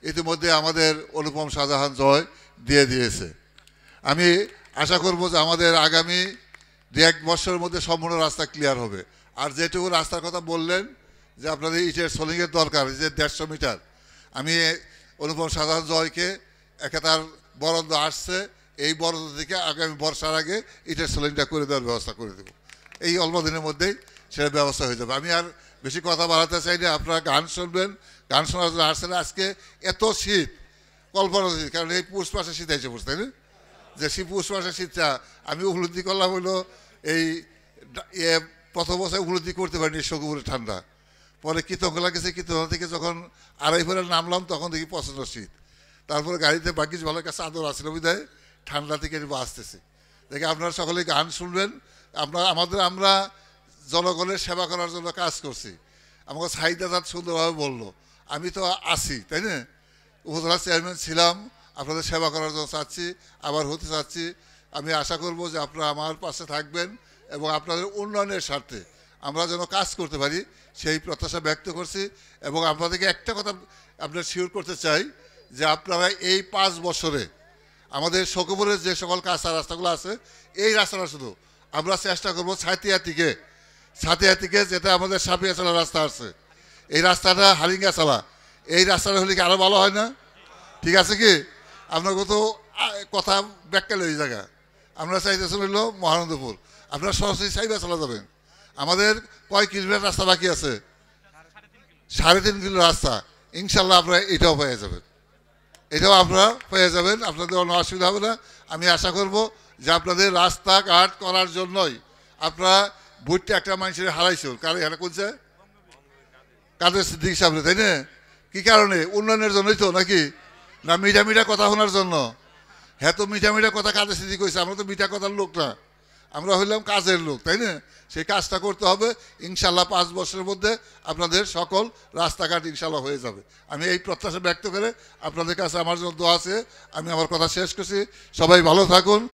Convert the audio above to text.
ইতিমধ্যে আমাদের অনুপম শাহজাহান জয় দিয়ে দিয়েছে। আমি আশা করব যে আমাদের আগামী 1 বছরের মধ্যে সম্পূর্ণ রাস্তা ক্লিয়ার হবে। আর যেটুকু রাস্তার কথা বললেন যে আপনাদের ইটের সোলিংয়ের দরকার, যে 150 মিটার, আমি অনুপম শাহজাহান জয়কে তার বরাদ্দ আসছে, এই বরাদ্দ থেকে আগামী বর্ষার আগে ইটের সোলিংটা করে দেওয়ার ব্যবস্থা করে দেব। এই অল্প দিনের মধ্যেই সেটা ব্যবস্থা হয়ে যাবে। আমি আর বেশি কথা বাড়াতে চাই না, আপনারা গান শুনবেন। গান শোনার জন্য আসছেন। আজকে এত শীত কল্পনা, কারণ এই পৌষ মাসে শীত এসে পড়ছে, তাই না? যে পৌষ মাসের শীতটা আমি উপলব্ধি করলাম হলো এই প্রথম বছর উপলব্ধি করতে পারিনি শকুপুরে ঠান্ডা। পরে কীর্তনখোলা গেছে, কীর্তনখোলা থেকে যখন আড়াই ফেরে নামলাম তখন দেখি প্রচণ্ড শীত। তারপরে গাড়িতে বাকিস ভালো কাছে চাদর আসছিল বিধায় ঠান্ডা থেকে আসতেছে। দেখে আপনারা সকলে গান শুনবেন। আমরা জনগণের সেবা করার জন্য কাজ করছি। আমাকে সাহিদাজাত সুন্দরভাবে বললো, আমি তো আছি, তাই না? উপজেলা চেয়ারম্যান ছিলাম, আপনাদের সেবা করার জন্য চাচ্ছি, আবার হতে চাচ্ছি। আমি আশা করব যে আপনারা আমার পাশে থাকবেন এবং আপনাদের উন্নয়নের স্বার্থে আমরা যেন কাজ করতে পারি সেই প্রত্যাশা ব্যক্ত করছি। এবং আপনাদেরকে একটা কথা আপনার শিওর করতে চাই যে আপনারা এই 5 বছরে আমাদের শকুপুরের যে সকল কাঁচা রাস্তাগুলো আছে, এই রাস্তাটা শুধু আমরা চেষ্টা করবো ছাতিয়া থেকে যেটা আমাদের সাপিয়াচালা রাস্তা আছে, এই রাস্তাটা হারিঙ্গাচালা, এই রাস্তাটা হলে কি আরও ভালো হয় না? ঠিক আছে কি? আপনাকে তো কথা ব্যাখ্যা ওই জায়গা আমরা চাইতেছেন হইল মহানন্দপুর, আপনারা সরাসরি সাইবা চলা যাবেন। আমাদের কয় কিলোমিটার রাস্তা বাকি আছে? 3.5 কিলো রাস্তা। ইনশাল্লাহ আপনারা এটাও পেয়ে যাবেন, আপনাদের কোনো অসুবিধা হবে না। আমি আশা করব যে আপনাদের রাস্তাঘাট করার জন্যই আপনারা ভোটটা একটা মানুষের হারাইছেন। কারণ এটা করছে কাদের সিদ্দিক সাহেব, তাই না? কি কারণে? উন্নয়নের জন্যই তো, নাকি না মিঠা কথা শোনার জন্য? হ্যাঁ, তো মিঠা কথা কাদের সিদ্দিক কইছে। আমরা তো মিঠা কথার লোক না, আমরা হইলাম কাজের লোক, তাই না? সেই কাজটা করতে হবে। ইনশাল্লাহ 5 বছরের মধ্যে আপনাদের সকল রাস্তাঘাট ইনশাল্লাহ হয়ে যাবে। আমি এই প্রত্যাশা ব্যক্ত করে আপনাদের কাছে আমার জন্য দোয়া আছে। আমি আমার কথা শেষ করছি। সবাই ভালো থাকুন।